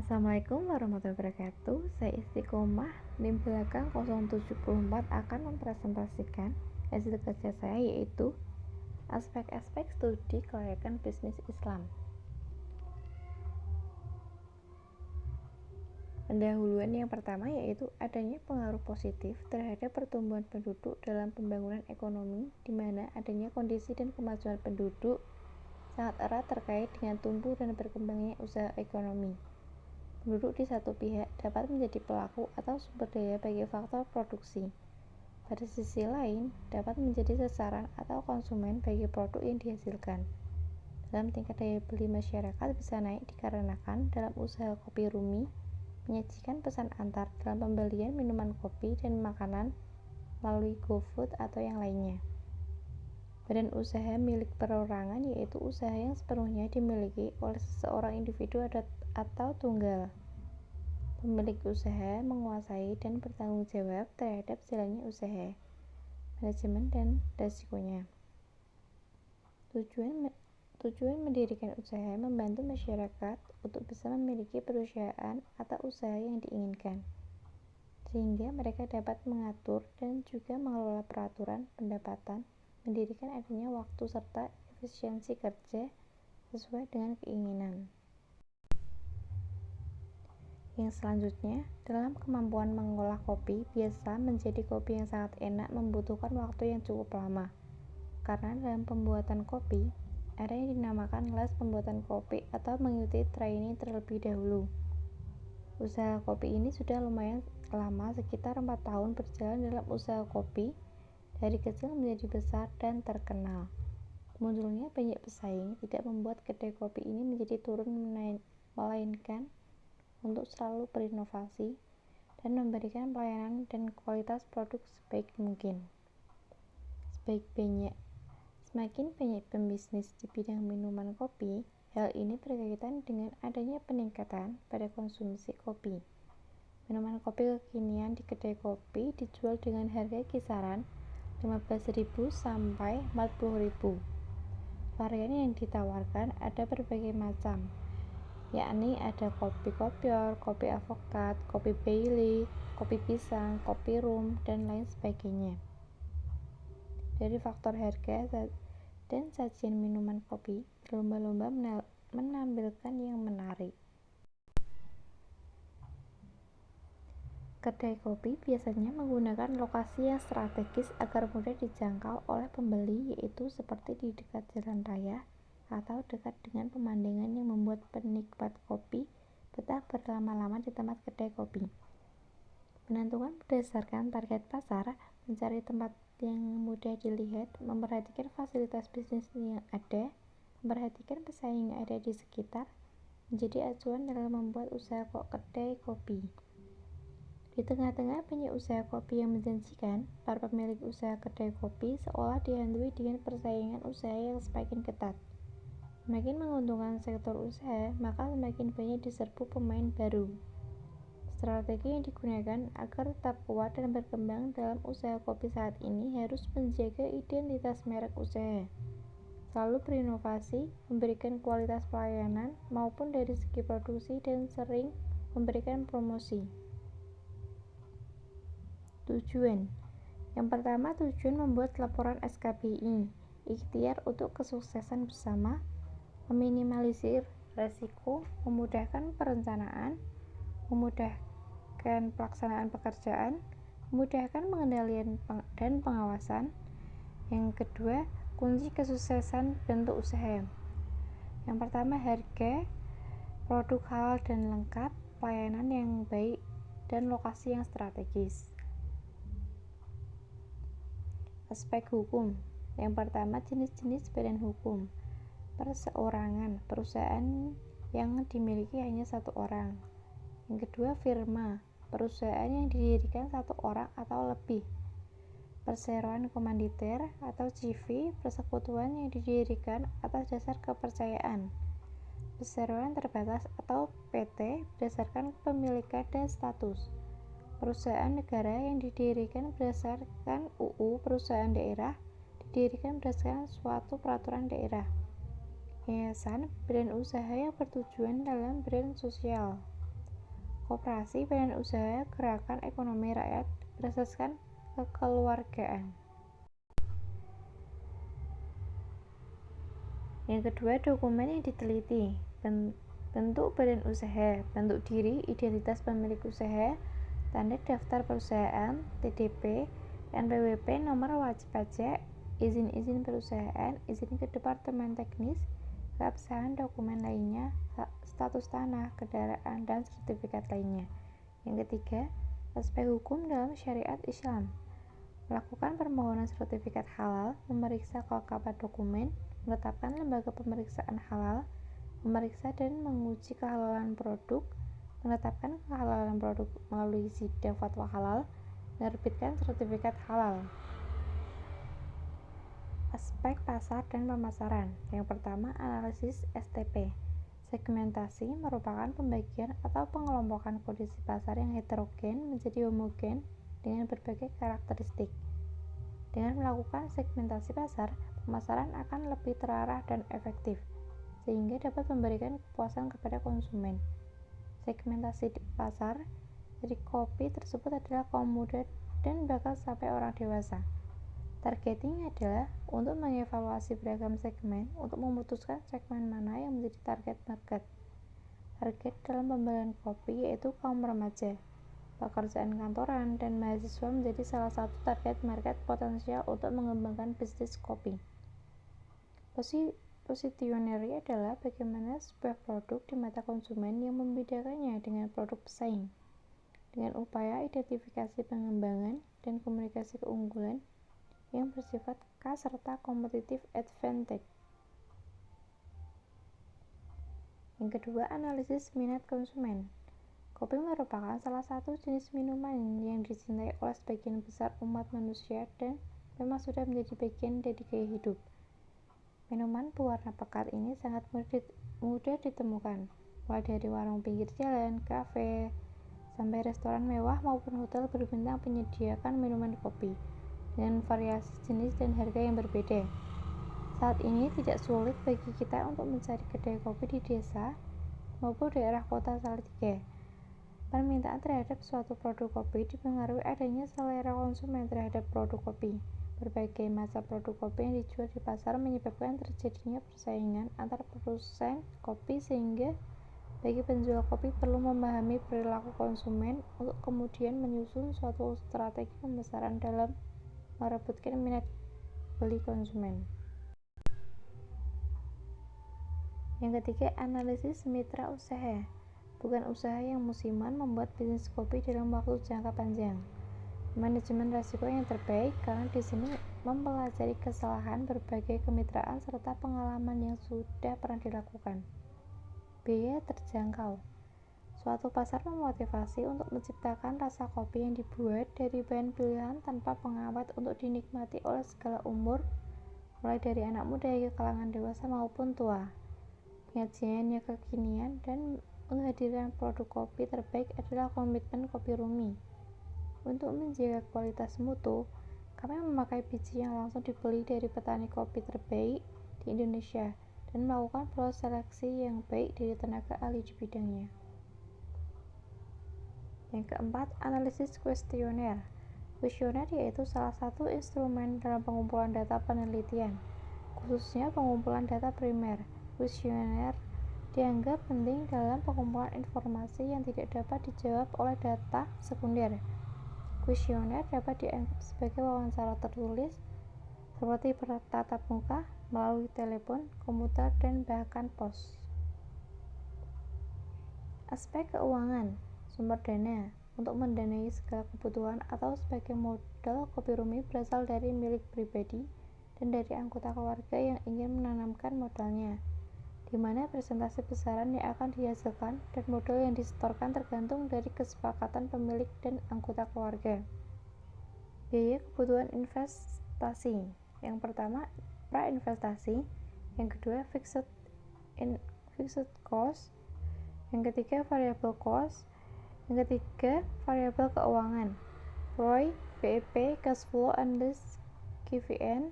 Assalamualaikum warahmatullahi wabarakatuh. Saya Istiqomah NIM belakang 074 akan mempresentasikan hasil kerja saya, yaitu aspek-aspek studi kelayakan bisnis Islam. Pendahuluan yang pertama yaitu adanya pengaruh positif terhadap pertumbuhan penduduk dalam pembangunan ekonomi, di mana adanya kondisi dan kemajuan penduduk sangat erat terkait dengan tumbuh dan berkembangnya usaha ekonomi. Penduduk di satu pihak dapat menjadi pelaku atau sumber daya bagi faktor produksi. Pada sisi lain, dapat menjadi sasaran atau konsumen bagi produk yang dihasilkan. Dalam tingkat daya beli masyarakat bisa naik dikarenakan dalam usaha kopi Rumi menyajikan pesan antar dalam pembelian minuman kopi dan makanan melalui GoFood atau yang lainnya. Badan usaha milik perorangan yaitu usaha yang sepenuhnya dimiliki oleh seseorang individu atau tunggal. Pemilik usaha menguasai dan bertanggung jawab terhadap jalannya usaha, manajemen dan risikonya. Tujuan mendirikan usaha membantu masyarakat untuk bisa memiliki perusahaan atau usaha yang diinginkan, sehingga mereka dapat mengatur dan juga mengelola peraturan pendapatan, mendirikan adanya waktu serta efisiensi kerja sesuai dengan keinginan. Yang selanjutnya, dalam kemampuan mengolah kopi, biasa menjadi kopi yang sangat enak membutuhkan waktu yang cukup lama. Karena dalam pembuatan kopi, ada yang dinamakan les pembuatan kopi atau mengikuti training terlebih dahulu. Usaha kopi ini sudah lumayan lama, sekitar 4 tahun berjalan dalam usaha kopi, dari kecil menjadi besar dan terkenal. Munculnya banyak pesaing tidak membuat kedai kopi ini menjadi turun, melainkan untuk selalu berinovasi dan memberikan pelayanan dan kualitas produk sebaik mungkin. Semakin banyak pembisnis di bidang minuman kopi, hal ini berkaitan dengan adanya peningkatan pada konsumsi kopi. Minuman kopi kekinian di kedai kopi dijual dengan harga kisaran 15.000 sampai 40.000. Varian yang ditawarkan ada berbagai macam, yakni ada kopi kopior, kopi avokat, kopi Bailey, kopi pisang, kopi rum, dan lain sebagainya. Dari faktor harga dan sajian minuman kopi, berlomba-lomba menampilkan yang menarik. Kedai kopi biasanya menggunakan lokasi yang strategis agar mudah dijangkau oleh pembeli, yaitu seperti di dekat jalan raya atau dekat dengan pemandangan yang membuat penikmat kopi betah berlama-lama di tempat kedai kopi. Menentukan berdasarkan target pasar, mencari tempat yang mudah dilihat, memperhatikan fasilitas bisnis yang ada, memperhatikan pesaing yang ada di sekitar, menjadi acuan dalam membuat usaha kedai kopi. Di tengah-tengah banyak usaha kopi yang menjanjikan, para pemilik usaha kedai kopi seolah dihantui dengan persaingan usaha yang semakin ketat. Semakin menguntungkan sektor usaha, maka semakin banyak diserbu pemain baru. Strategi yang digunakan agar tetap kuat dan berkembang dalam usaha kopi saat ini harus menjaga identitas merek usaha, selalu berinovasi, memberikan kualitas pelayanan maupun dari segi produksi, dan sering memberikan promosi. Tujuan yang pertama, tujuan membuat laporan SKPI, ikhtiar untuk kesuksesan bersama, meminimalisir resiko, memudahkan perencanaan, memudahkan pelaksanaan pekerjaan, memudahkan pengendalian dan pengawasan. Yang kedua, kunci kesuksesan bentuk usaha. Yang pertama, harga, produk halal dan lengkap, pelayanan yang baik, dan lokasi yang strategis. Aspek hukum. Yang pertama, jenis-jenis badan hukum. Perseorangan, perusahaan yang dimiliki hanya satu orang. Yang kedua, firma, perusahaan yang didirikan satu orang atau lebih. Perseroan komanditer atau CV, persekutuan yang didirikan atas dasar kepercayaan. Perseroan terbatas atau PT berdasarkan kepemilikan dan status. Perusahaan negara yang didirikan berdasarkan UU. Perusahaan daerah didirikan berdasarkan suatu peraturan daerah. Yayasan, badan usaha yang bertujuan dalam brand sosial. Koperasi badan usaha gerakan ekonomi rakyat berasaskan kekeluargaan. Yang kedua, dokumen yang diteliti. Bentuk badan usaha, bentuk diri, identitas pemilik usaha, tanda daftar perusahaan, TDP, NPWP, nomor wajib pajak, izin perusahaan, izin ke departemen teknis, keabsahan dokumen lainnya, status tanah, kendaraan, dan sertifikat lainnya. Yang ketiga, aspek hukum dalam syariat Islam. Melakukan permohonan sertifikat halal, memeriksa kelengkapan dokumen, menetapkan lembaga pemeriksaan halal, memeriksa dan menguji kehalalan produk, menetapkan kehalalan produk melalui sidang fatwa halal, menerbitkan sertifikat halal. Aspek pasar dan pemasaran. Yang pertama, analisis STP. Segmentasi merupakan pembagian atau pengelompokan kondisi pasar yang heterogen menjadi homogen dengan berbagai karakteristik. Dengan melakukan segmentasi pasar, pemasaran akan lebih terarah dan efektif, sehingga dapat memberikan kepuasan kepada konsumen. Segmentasi di pasar, jadi kopi tersebut adalah kaum muda dan bakal sampai orang dewasa. Targeting adalah untuk mengevaluasi beragam segmen untuk memutuskan segmen mana yang menjadi target market. Target dalam pembelian kopi yaitu kaum remaja, pekerjaan kantoran, dan mahasiswa menjadi salah satu target market potensial untuk mengembangkan bisnis kopi. Positioning adalah bagaimana sebuah produk di mata konsumen yang membedakannya dengan produk pesaing. Dengan upaya identifikasi pengembangan dan komunikasi keunggulan yang bersifat khas serta competitive advantage. Yang kedua, analisis minat konsumen. Kopi merupakan salah satu jenis minuman yang dicintai oleh sebagian besar umat manusia dan memang sudah menjadi bagian dari gaya hidup. Minuman berwarna pekat ini sangat mudah ditemukan, mulai dari warung pinggir jalan, kafe, sampai restoran mewah maupun hotel berbintang menyediakan minuman kopi dengan variasi jenis dan harga yang berbeda. Saat ini tidak sulit bagi kita untuk mencari kedai kopi di desa maupun daerah kota Salatiga. Permintaan terhadap suatu produk kopi dipengaruhi adanya selera konsumen terhadap produk kopi. Berbagai macam produk kopi yang dijual di pasar menyebabkan terjadinya persaingan antar produsen kopi, sehingga bagi penjual kopi perlu memahami perilaku konsumen untuk kemudian menyusun suatu strategi pemasaran dalam merebutkan minat beli konsumen. Yang ketiga, analisis mitra usaha. Bukan usaha yang musiman membuat bisnis kopi dalam waktu jangka panjang. Manajemen risiko yang terbaik karena di sini mempelajari kesalahan berbagai kemitraan serta pengalaman yang sudah pernah dilakukan. Biaya terjangkau. Suatu pasar memotivasi untuk menciptakan rasa kopi yang dibuat dari bahan pilihan tanpa pengawet untuk dinikmati oleh segala umur, mulai dari anak muda hingga kalangan dewasa maupun tua. Penyajian yang kekinian dan menghadirkan produk kopi terbaik adalah komitmen Kopi Rumi. Untuk menjaga kualitas mutu, kami memakai biji yang langsung dibeli dari petani kopi terbaik di Indonesia dan melakukan proses seleksi yang baik dari tenaga ahli di bidangnya. Yang keempat, analisis kuesioner. Kuesioner yaitu salah satu instrumen dalam pengumpulan data penelitian, khususnya pengumpulan data primer. Kuesioner dianggap penting dalam pengumpulan informasi yang tidak dapat dijawab oleh data sekunder. Kuesioner dapat dianggap sebagai wawancara tertulis, seperti bertatap muka, melalui telepon, komputer, dan bahkan pos. Aspek keuangan. Sumber dana untuk mendanai segala kebutuhan atau sebagai modal Kopi Rumi berasal dari milik pribadi dan dari anggota keluarga yang ingin menanamkan modalnya, di mana persentase besaran yang akan dihasilkan dan modal yang disetorkan tergantung dari kesepakatan pemilik dan anggota keluarga. Biaya kebutuhan investasi. Yang pertama, pra-investasi. Yang kedua, fixed cost. Yang ketiga, variable cost. Yang ketiga, variabel keuangan. ROI, BEP, cash flow analysis, KVN,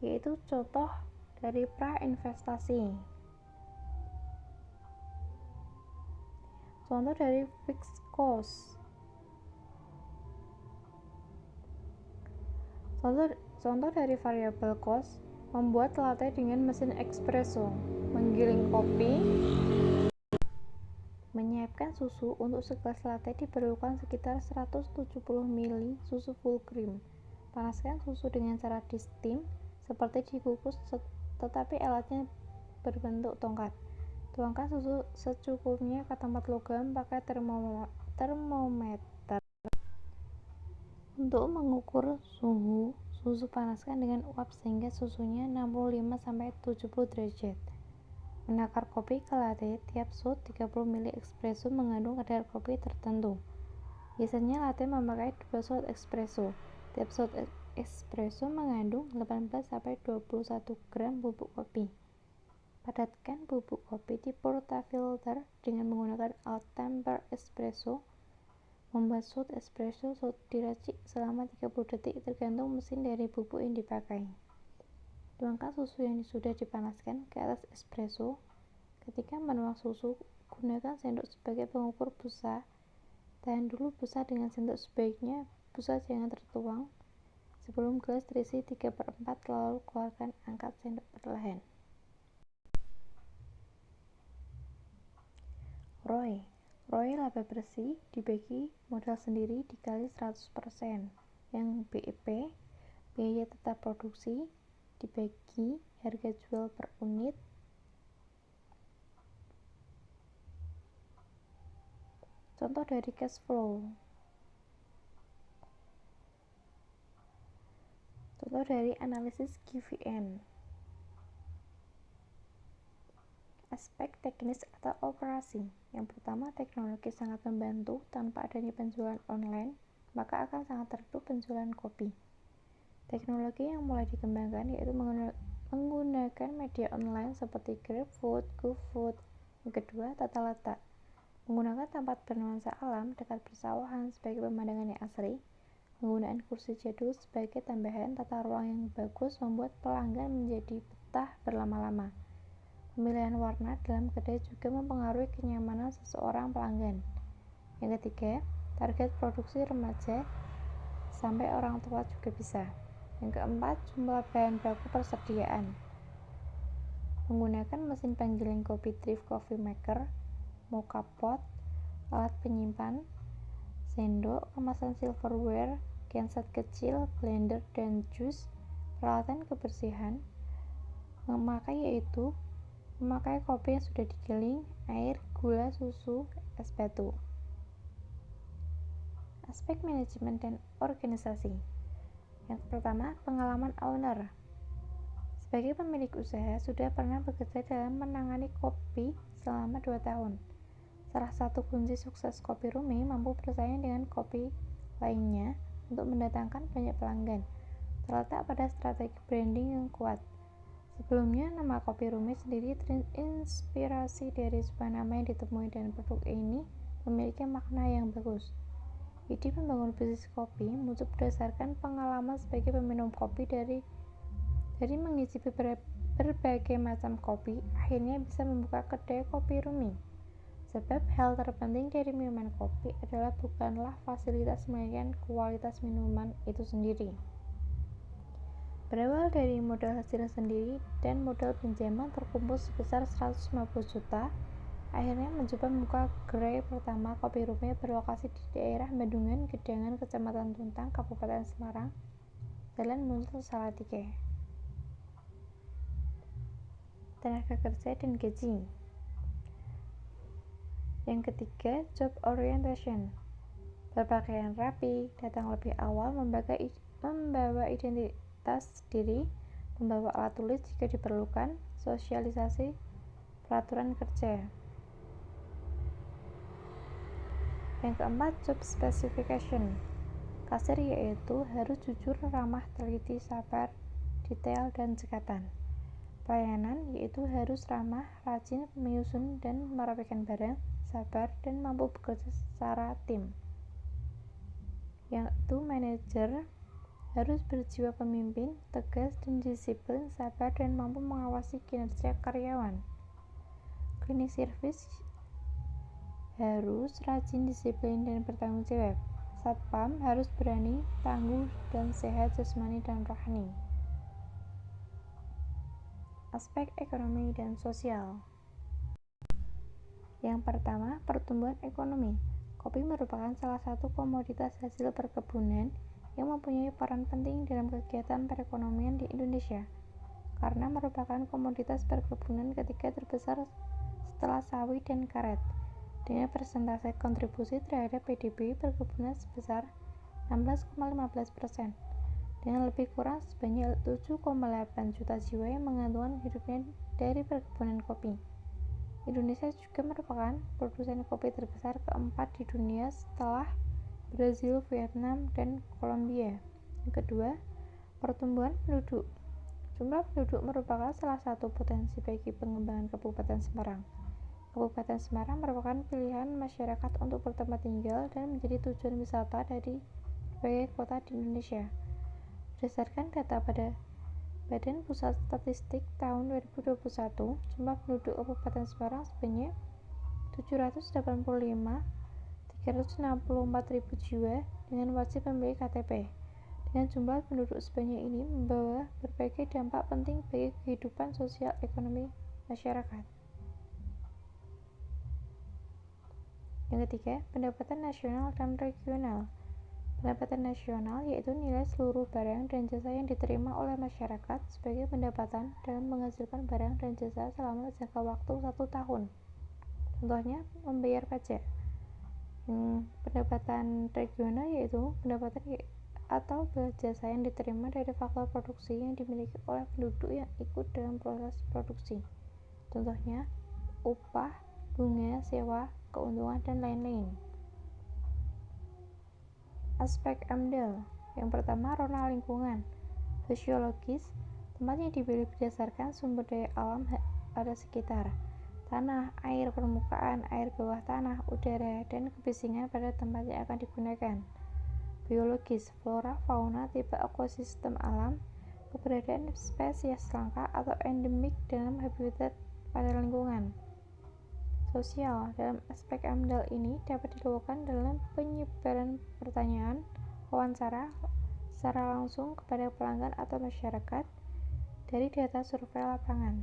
yaitu contoh dari pra-investasi. Contoh dari fixed cost. Contoh dari variable cost, membuat latte dengan mesin espresso, menggiling kopi, menyiapkan susu. Untuk segelas latte diperlukan sekitar 170 ml susu full cream. Panaskan susu dengan cara di steam, seperti dikukus, tetapi alatnya berbentuk tongkat. Tuangkan susu secukupnya ke tempat logam pakai termometer. Untuk mengukur suhu, susu panaskan dengan uap sehingga susunya 65-70 derajat. Menakar kopi ke latte, tiap shot 30 ml espresso mengandung kadar kopi tertentu. Biasanya latte memakai 2 shot espresso. Tiap shot espresso mengandung 18-21 gram bubuk kopi. Padatkan bubuk kopi di portafilter dengan menggunakan alat temper espresso. Membuat shot espresso diracik selama 30 detik tergantung mesin dari bubuk yang dipakai. Tuangkan susu yang sudah dipanaskan ke atas espresso. Ketika menuang susu, gunakan sendok sebagai pengukur busa. Tahan dulu busa dengan sendok, sebaiknya busa jangan tertuang sebelum gelas terisi 3/4, lalu keluarkan, angkat sendok perlahan. ROI laba bersih dibagi modal sendiri dikali 100%, yang BEP, biaya tetap produksi, dibagi harga jual per unit. Contoh dari cash flow. Contoh dari analisis GVN. Aspek teknis atau operasi. Yang pertama, teknologi sangat membantu. Tanpa adanya penjualan online, maka akan sangat redup penjualan kopi. Teknologi yang mulai dikembangkan yaitu menggunakan media online seperti GrabFood, GoFood. Yang kedua, tata letak. Menggunakan tempat bernuansa alam dekat persawahan sebagai pemandangan yang asri. Penggunaan kursi jadul sebagai tambahan tata ruang yang bagus membuat pelanggan menjadi betah berlama-lama. Pemilihan warna dalam kedai juga mempengaruhi kenyamanan seseorang pelanggan. Yang ketiga, target produksi remaja sampai orang tua juga bisa. Yang keempat, jumlah bahan baku persediaan. Menggunakan mesin penggiling kopi drip coffee maker, mocha pot, alat penyimpan, sendok, kemasan silverware, genset kecil, blender dan jus. Peralatan kebersihan memakai kopi yang sudah digiling, air, gula, susu, es batu. Aspek manajemen dan organisasi. Yang pertama, pengalaman owner. Sebagai pemilik usaha, sudah pernah bekerja dalam menangani kopi selama 2 tahun. Salah satu kunci sukses Kopi Rumi mampu bersaing dengan kopi lainnya untuk mendatangkan banyak pelanggan, terletak pada strategi branding yang kuat. Sebelumnya, nama Kopi Rumi sendiri terinspirasi dari sebuah nama yang ditemui, dan produk ini memiliki makna yang bagus. Ide membangun bisnis kopi muncul berdasarkan pengalaman sebagai peminum kopi. Dari mengicipi berbagai macam kopi, akhirnya bisa membuka kedai Kopi Rumi. Sebab hal terpenting dari minuman kopi adalah bukanlah fasilitas, melainkan kualitas minuman itu sendiri. Berawal dari modal hasil sendiri dan modal pinjaman terkumpul sebesar 150 juta, akhirnya mencoba membuka gerai pertama Kopi Rumi berlokasi di daerah Bendungan Gedangan, Kecamatan Tuntang, Kabupaten Semarang, Jalan Muncul Salatiga. Tenaga kerja dan gaji. Yang ketiga, job orientation. Berpakaian rapi, datang lebih awal, membawa identitas diri, membawa alat tulis jika diperlukan, sosialisasi peraturan kerja. Yang keempat, job specification. Kasir yaitu harus jujur, ramah, teliti, sabar, detail, dan cekatan. Pelayanan yaitu harus ramah, rajin, menyusun dan merapikan barang, sabar, dan mampu bekerja secara tim. Yaitu manajer harus berjiwa pemimpin, tegas dan disiplin, sabar, dan mampu mengawasi kinerja karyawan. Cleaning service harus rajin, disiplin, dan bertanggung jawab. Satpam harus berani, tangguh, dan sehat jasmani dan rohani. Aspek ekonomi dan sosial. Yang pertama, pertumbuhan ekonomi. Kopi merupakan salah satu komoditas hasil perkebunan yang mempunyai peran penting dalam kegiatan perekonomian di Indonesia, karena merupakan komoditas perkebunan ketiga terbesar setelah sawit dan karet, dengan persentase kontribusi terhadap PDB perkebunan sebesar 16,15%, dengan lebih kurang sebanyak 7,8 juta jiwa yang menggantungkan hidupnya dari perkebunan kopi. Indonesia juga merupakan produsen kopi terbesar keempat di dunia setelah Brazil, Vietnam, dan Kolombia. Yang kedua, pertumbuhan penduduk. Jumlah penduduk merupakan salah satu potensi bagi pengembangan Kabupaten Semarang. Kabupaten Semarang merupakan pilihan masyarakat untuk bertempat tinggal dan menjadi tujuan wisata dari berbagai kota di Indonesia. Berdasarkan data pada Badan Pusat Statistik tahun 2021, jumlah penduduk Kabupaten Semarang sebanyak 785.364.000 jiwa dengan wajib memiliki KTP. Dengan jumlah penduduk sebanyak ini membawa berbagai dampak penting bagi kehidupan sosial ekonomi masyarakat. Yang ketiga, pendapatan nasional dan regional. Pendapatan nasional yaitu nilai seluruh barang dan jasa yang diterima oleh masyarakat sebagai pendapatan dalam menghasilkan barang dan jasa selama jangka waktu 1 tahun. Contohnya, membayar pajak. Pendapatan regional yaitu pendapatan atau jasa yang diterima dari faktor produksi yang dimiliki oleh penduduk yang ikut dalam proses produksi. Contohnya, upah, bunga, sewa, keuntungan, dan lain-lain. Aspek AMDAL. Yang pertama, rona lingkungan. Sosiologis, tempat yang dipilih berdasarkan sumber daya alam pada sekitar, tanah, air permukaan, air bawah tanah, udara, dan kebisingan pada tempat yang akan digunakan. Biologis, flora, fauna, tipe ekosistem alam, keberadaan spesies langka atau endemik dalam habitat pada lingkungan. Sosial, dalam aspek AMDAL ini dapat dilakukan dalam penyebaran pertanyaan, wawancara secara langsung kepada pelanggan atau masyarakat dari data survei lapangan.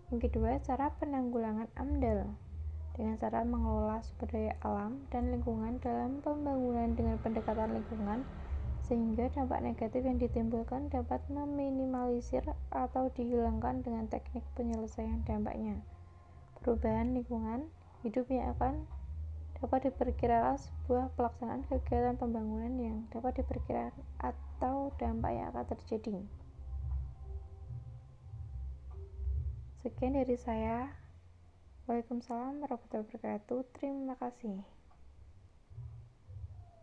Yang kedua, cara penanggulangan AMDAL dengan cara mengelola sumber daya alam dan lingkungan dalam pembangunan dengan pendekatan lingkungan sehingga dampak negatif yang ditimbulkan dapat meminimalisir atau dihilangkan dengan teknik penyelesaian dampaknya. Perubahan lingkungan hidup yang akan dapat diperkirakan sebuah pelaksanaan kegiatan pembangunan yang dapat diperkirakan atau dampak yang akan terjadi. Sekian dari saya. Waalaikumsalam warahmatullahi wabarakatuh. Terima kasih.